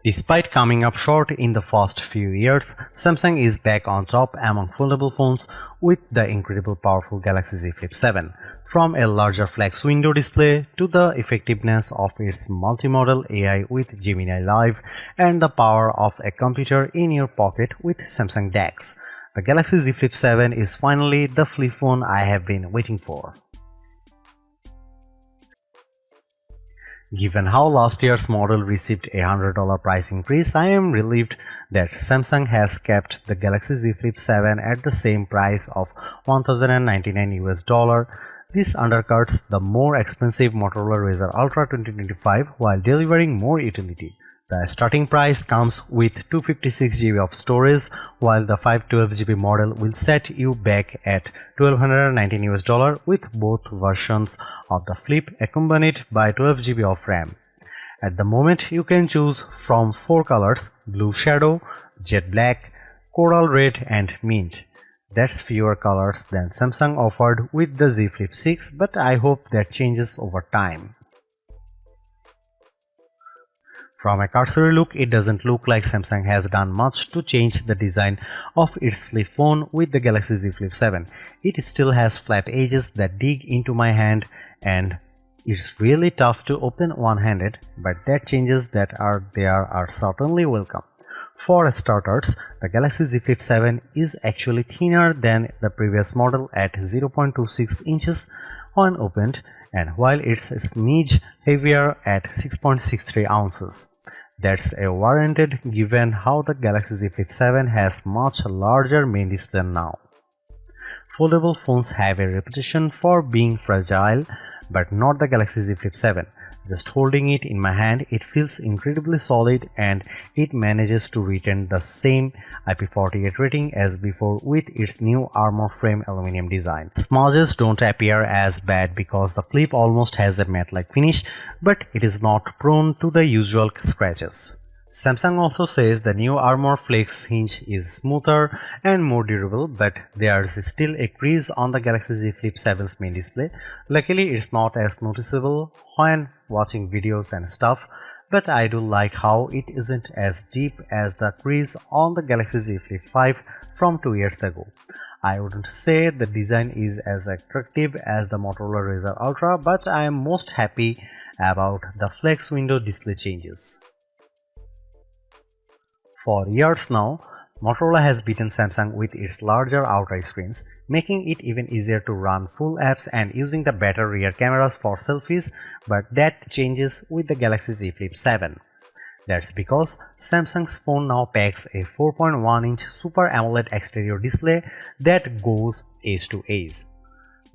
Despite coming up short in the first few years, Samsung is back on top among foldable phones with the incredible powerful Galaxy Z Flip 7. From a larger flex window display to the effectiveness of its multimodal AI with Gemini Live and the power of a computer in your pocket with Samsung DeX, the Galaxy Z Flip 7 is finally the flip phone I have been waiting for. Given how last year's model received a $100 price increase, I am relieved that Samsung has kept the Galaxy Z Flip 7 at the same price of $1,099 US. This undercuts the more expensive Motorola Razr Ultra 2025 while delivering more utility. The starting price comes with 256GB of storage, while the 512GB model will set you back at $1,219 US with both versions of the Flip accompanied by 12GB of RAM. At the moment, you can choose from 4 colors: Blue Shadow, Jet Black, Coral Red and Mint. That's fewer colors than Samsung offered with the Z Flip 6, but I hope that changes over time. From a cursory look, it doesn't look like Samsung has done much to change the design of its flip phone with the Galaxy Z Flip 7. It still has flat edges that dig into my hand and it's really tough to open one-handed, but that changes that are there are certainly welcome. For starters, the Galaxy Z Flip 7 is actually thinner than the previous model at 0.26 inches when opened, and while it's a smidge heavier at 6.63 ounces. That's a warranted given how the Galaxy Z Flip 7 has much larger main display now. Foldable phones have a reputation for being fragile, but not the Galaxy Z Flip 7. Just holding it in my hand, it feels incredibly solid and it manages to retain the same IP48 rating as before with its new armor frame aluminum design. Smudges don't appear as bad because the Flip almost has a matte-like finish, but it is not prone to the usual scratches. Samsung also says the new Armor Flex hinge is smoother and more durable, but there's still a crease on the Galaxy Z Flip 7's main display. Luckily, it's not as noticeable when watching videos and stuff, but I do like how it isn't as deep as the crease on the Galaxy Z Flip 5 from 2 years ago. I wouldn't say the design is as attractive as the Motorola Razr Ultra, but I am most happy about the flex window display changes. For years now, Motorola has beaten Samsung with its larger outer screens, making it even easier to run full apps and using the better rear cameras for selfies, but that changes with the Galaxy Z Flip 7. That's because Samsung's phone now packs a 4.1-inch Super AMOLED exterior display that goes edge to edge.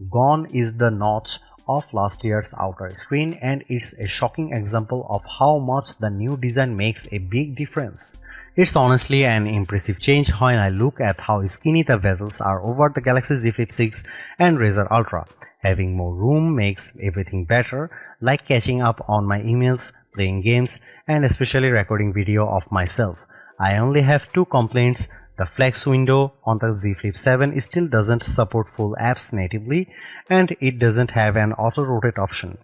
Gone is the notch of last year's outer screen, and it's a shocking example of how much the new design makes a big difference. It's honestly an impressive change when I look at how skinny the bezels are over the Galaxy Z Flip 6 and Razr Ultra. Having more room makes everything better, like catching up on my emails, playing games, and especially recording video of myself. I only have 2 complaints. The flex window on the Z Flip 7 still doesn't support full apps natively, and it doesn't have an auto-rotate option.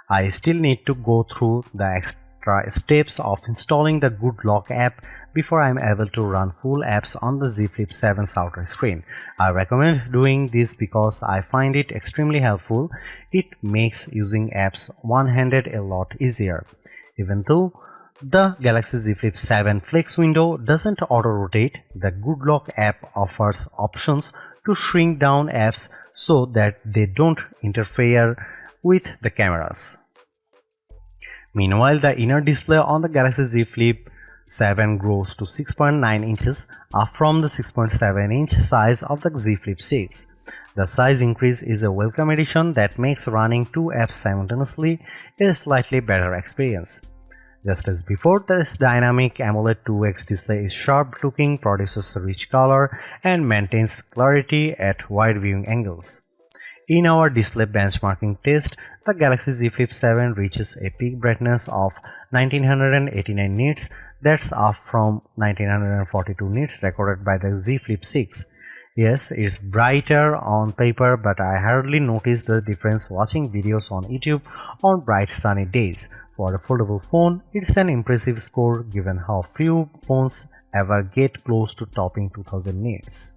I still need to go through the extra steps of installing the Good Lock app before I am able to run full apps on the Z Flip 7's outer screen. I recommend doing this because I find it extremely helpful. It makes using apps one-handed a lot easier. Even though the Galaxy Z Flip 7 flex window doesn't auto-rotate, the Good Lock app offers options to shrink down apps so that they don't interfere with the cameras. Meanwhile, the inner display on the Galaxy Z Flip 7 grows to 6.9 inches up from the 6.7-inch size of the Z Flip 6. The size increase is a welcome addition that makes running 2 apps simultaneously a slightly better experience. Just as before, this dynamic AMOLED 2X display is sharp looking, produces rich color, and maintains clarity at wide viewing angles. In our display benchmarking test, the Galaxy Z Flip 7 reaches a peak brightness of 1989 nits, that's up from 1942 nits recorded by the Z Flip 6. Yes, it's brighter on paper, but I hardly notice the difference watching videos on YouTube on bright sunny days. For a foldable phone, it's an impressive score given how few phones ever get close to topping 2000 nits.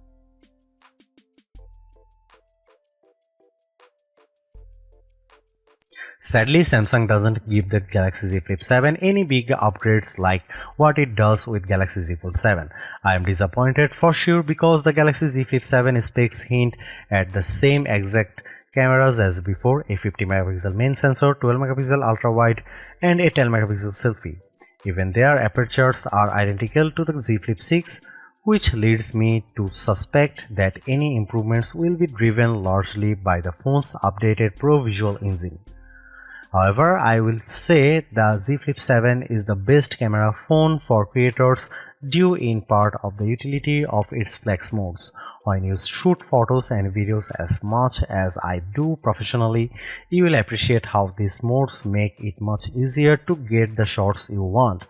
Sadly, Samsung doesn't give the Galaxy Z Flip 7 any big upgrades like what it does with Galaxy Z Fold 7. I am disappointed for sure because the Galaxy Z Flip 7 specs hint at the same exact cameras as before, a 50 megapixel main sensor, 12 megapixel ultra wide and a 10 megapixel selfie. Even their apertures are identical to the Z Flip 6, which leads me to suspect that any improvements will be driven largely by the phone's updated Pro Visual engine. However, I will say the Z Flip 7 is the best camera phone for creators due in part of the utility of its flex modes. When you shoot photos and videos as much as I do professionally, you will appreciate how these modes make it much easier to get the shots you want.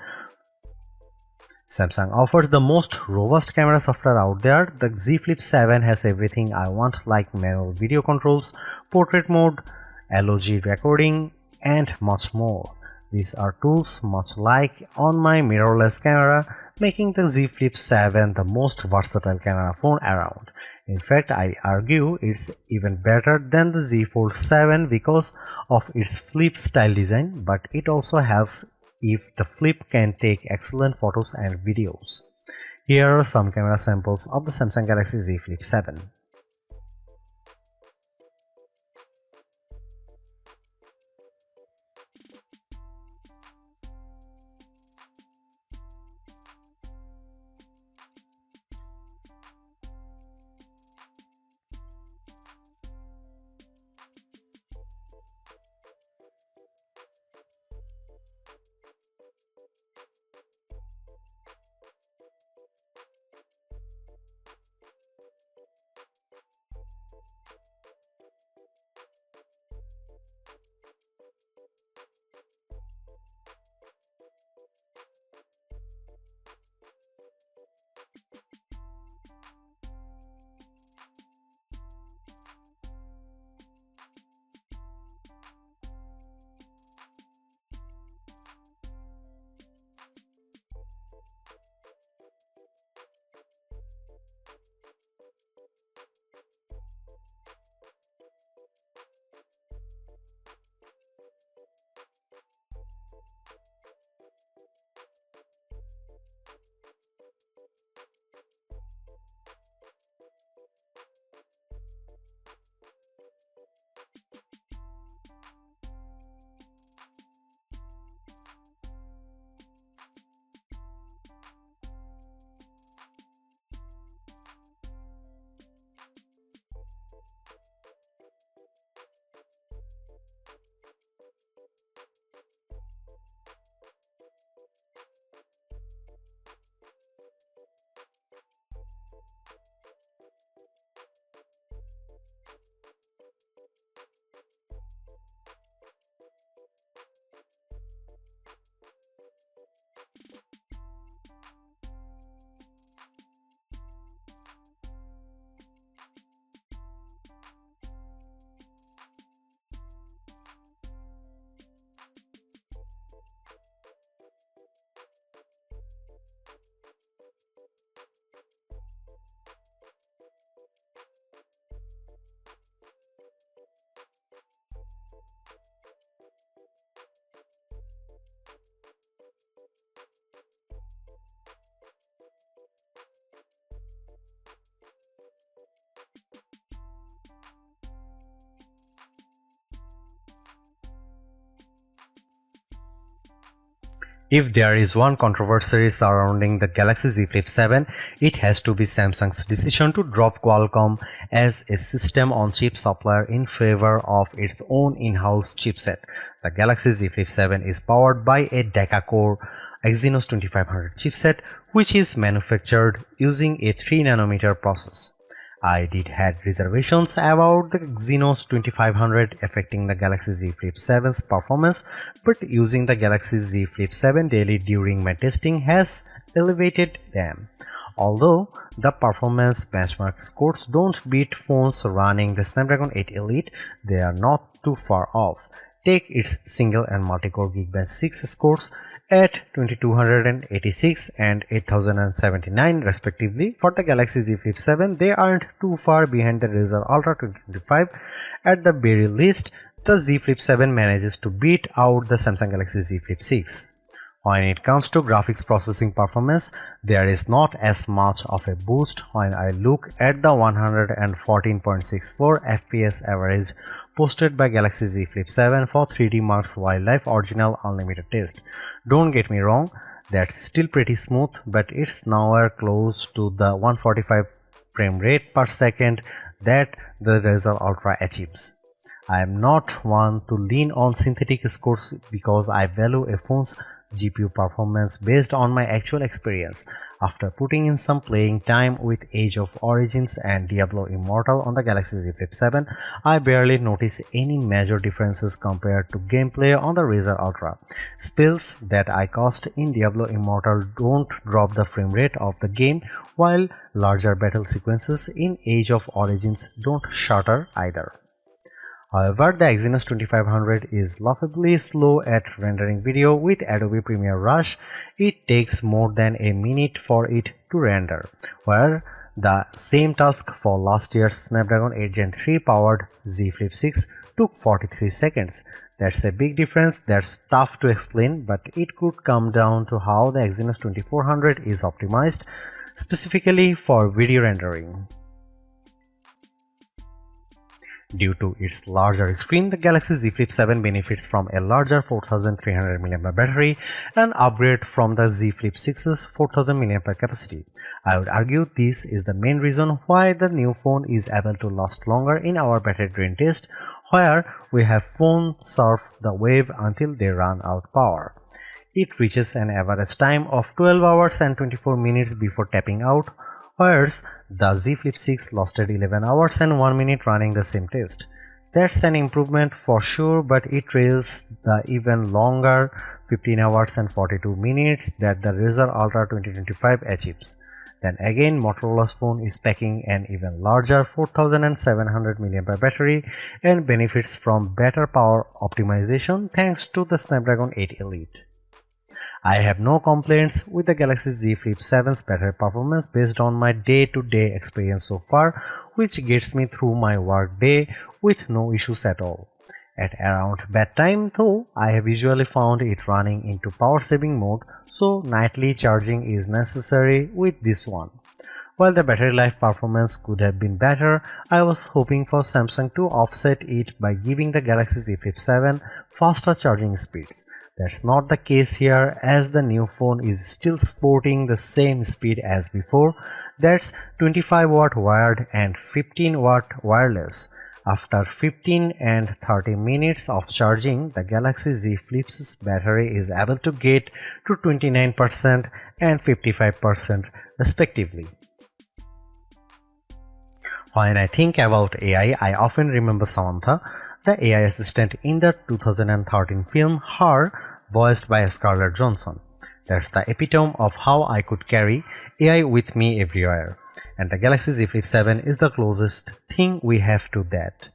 Samsung offers the most robust camera software out there. The Z Flip 7 has everything I want like manual video controls, portrait mode, LOG recording, and much more. These are tools much like on my mirrorless camera, making the Z Flip 7 the most versatile camera phone around. In fact, I argue it's even better than the Z Fold 7 because of its flip style design, but it also helps if the flip can take excellent photos and videos. Here are some camera samples of the Samsung Galaxy Z Flip 7. If there is one controversy surrounding the Galaxy Z Flip 7, it has to be Samsung's decision to drop Qualcomm as a system-on-chip supplier in favor of its own in-house chipset. The Galaxy Z Flip 7 is powered by a deca-core Exynos 2500 chipset, which is manufactured using a 3nm process. I did had reservations about the Exynos 2500 affecting the Galaxy Z Flip 7's performance, but using the Galaxy Z Flip 7 daily during my testing has elevated them. Although the performance benchmark scores don't beat phones running the Snapdragon 8 Elite, they are not too far off. Take its single and multi-core Geekbench 6 scores at 2286 and 8079 respectively. For the Galaxy Z Flip 7, they aren't too far behind the Razr Ultra 2025. At the very least, the Z Flip 7 manages to beat out the Samsung Galaxy Z Flip 6. When it comes to graphics processing performance, there is not as much of a boost when I look at the 114.64 FPS average posted by Galaxy Z Flip 7 for 3D Mark's Wildlife Original Unlimited test. Don't get me wrong, that's still pretty smooth, but it's nowhere close to the 145 frame rate per second that the Razr Ultra achieves. I am not one to lean on synthetic scores because I value a phone's GPU performance based on my actual experience. After putting in some playing time with Age of Origins and Diablo Immortal on the Galaxy Z Flip 7, I barely notice any major differences compared to gameplay on the Razr Ultra. Spells that I cast in Diablo Immortal don't drop the frame rate of the game, while larger battle sequences in Age of Origins don't shatter either. However, the Exynos 2500 is laughably slow at rendering video. With Adobe Premiere Rush, it takes more than a minute for it to render, where the same task for last year's Snapdragon 8 Gen 3 powered Z Flip 6 took 43 seconds. That's a big difference that's tough to explain, but it could come down to how the Exynos 2400 is optimized specifically for video rendering. Due to its larger screen, the Galaxy Z Flip 7 benefits from a larger 4300 mAh battery, an upgrade from the Z Flip 6's 4000 mAh capacity. I would argue this is the main reason why the new phone is able to last longer in our battery drain test, where we have phone surf the wave until they run out power. It reaches an average time of 12 hours and 24 minutes before tapping out, whereas the Z Flip 6 lasted 11 hours and 1 minute running the same test. That's an improvement for sure, but it trails the even longer 15 hours and 42 minutes that the Razr Ultra 2025 achieves. Then again, Motorola's phone is packing an even larger 4700 mAh battery and benefits from better power optimization thanks to the Snapdragon 8 Elite. I have no complaints with the Galaxy Z Flip 7's battery performance based on my day-to-day experience so far, which gets me through my work day with no issues at all. At around bedtime though, I have usually found it running into power saving mode, so nightly charging is necessary with this one. While the battery life performance could have been better, I was hoping for Samsung to offset it by giving the Galaxy Z Flip 7 faster charging speeds. That's not the case here, as the new phone is still sporting the same speed as before. That's 25 watt wired and 15 watt wireless. After 15 and 30 minutes of charging, the Galaxy Z Flip's battery is able to get to 29% and 55% respectively. When I think about AI, I often remember Samantha, the AI assistant in the 2013 film Her, voiced by Scarlett Johansson. That's the epitome of how I could carry AI with me everywhere, and the Galaxy Z Flip 7 is the closest thing we have to that.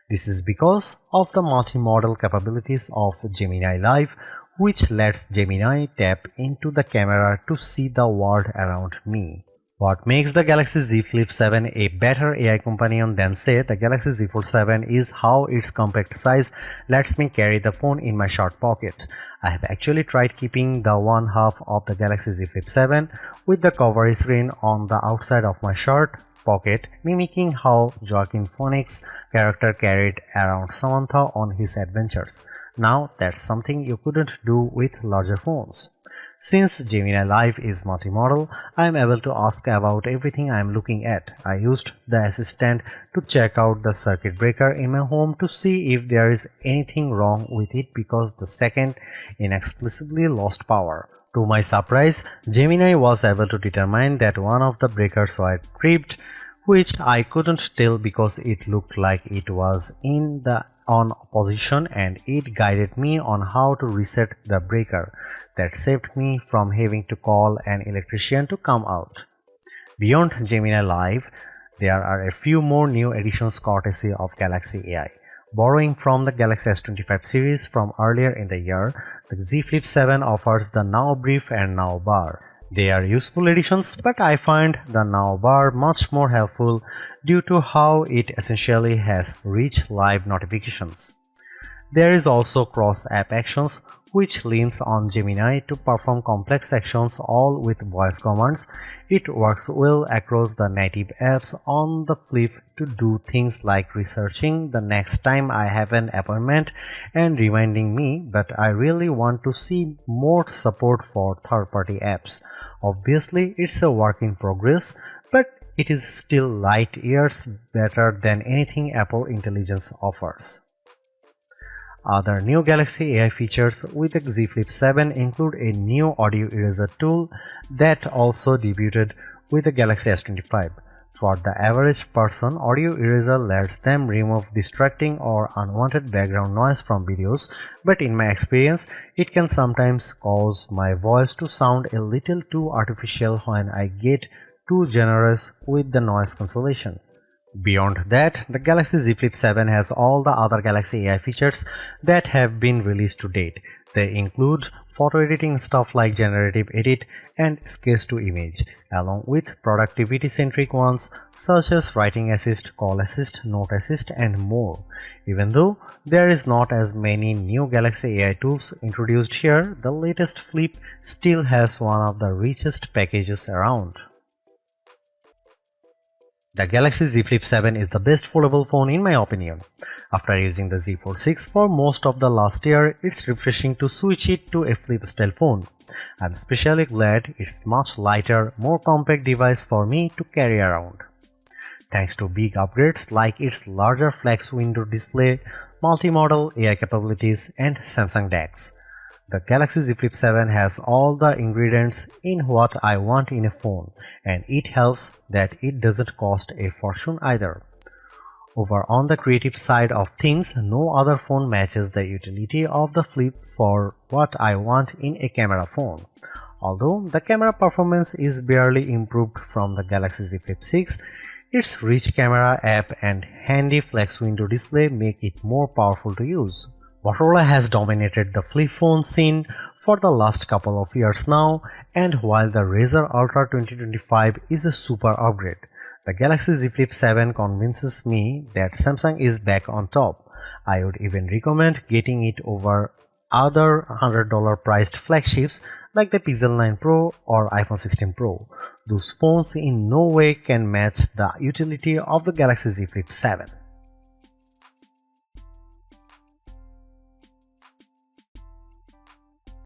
This is because of the multimodal capabilities of Gemini Live, which lets Gemini tap into the camera to see the world around me. What makes the Galaxy Z Flip 7 a better AI companion than say the Galaxy Z Fold 7 is how its compact size lets me carry the phone in my short pocket. I have actually tried keeping the one half of the Galaxy Z Flip 7 with the cover screen on the outside of my shirt pocket, mimicking how Joaquin Phoenix's character carried around Samantha on his adventures. Now that's something you couldn't do with larger phones. Since Gemini Live is multimodal, I am able to ask about everything I am looking at. I used the assistant to check out the circuit breaker in my home to see if there is anything wrong with it because the second inexplicably lost power. To my surprise, Gemini was able to determine that one of the breakers was tripped, which I couldn't tell because it looked like it was in the on position, and it guided me on how to reset the breaker. That saved me from having to call an electrician to come out. Beyond Gemini Live, there are a few more new additions courtesy of Galaxy AI. Borrowing from the Galaxy S25 series from earlier in the year, the Z Flip 7 offers the Now Brief and Now Bar. They are useful additions, but I find the Now Bar much more helpful due to how it essentially has rich live notifications. There is also cross-app actions, which leans on Gemini to perform complex actions all with voice commands. It works well across the native apps on the Flip to do things like researching the next time I have an appointment and reminding me, but I really want to see more support for third-party apps. Obviously, it's a work in progress, but it is still light years better than anything Apple Intelligence offers. Other new Galaxy AI features with the Z Flip 7 include a new audio eraser tool that also debuted with the Galaxy S25. For the average person, audio eraser lets them remove distracting or unwanted background noise from videos, but in my experience, it can sometimes cause my voice to sound a little too artificial when I get too generous with the noise cancellation. Beyond that, the Galaxy Z Flip 7 has all the other Galaxy AI features that have been released to date. They include photo editing stuff like generative edit and sketch to image, along with productivity-centric ones such as writing assist, call assist, note assist, and more. Even though there is not as many new Galaxy AI tools introduced here, the latest Flip still has one of the richest packages around. The Galaxy Z Flip 7 is the best foldable phone in my opinion. After using the Z Fold 6 for most of the last year, it's refreshing to switch it to a flip style phone. I'm especially glad it's much lighter, more compact device for me to carry around. Thanks to big upgrades like its larger flex window display, multi-modal AI capabilities, and Samsung DeX. The Galaxy Z Flip 7 has all the ingredients in what I want in a phone, and it helps that it doesn't cost a fortune either. Over on the creative side of things, no other phone matches the utility of the Flip for what I want in a camera phone. Although the camera performance is barely improved from the Galaxy Z Flip 6, its rich camera app and handy flex window display make it more powerful to use. Motorola has dominated the flip phone scene for the last couple of years now, and while the Razr Ultra 2025 is a super upgrade, the Galaxy Z Flip 7 convinces me that Samsung is back on top. I would even recommend getting it over other $100 priced flagships like the Pixel 9 Pro or iPhone 16 Pro. Those phones in no way can match the utility of the Galaxy Z Flip 7.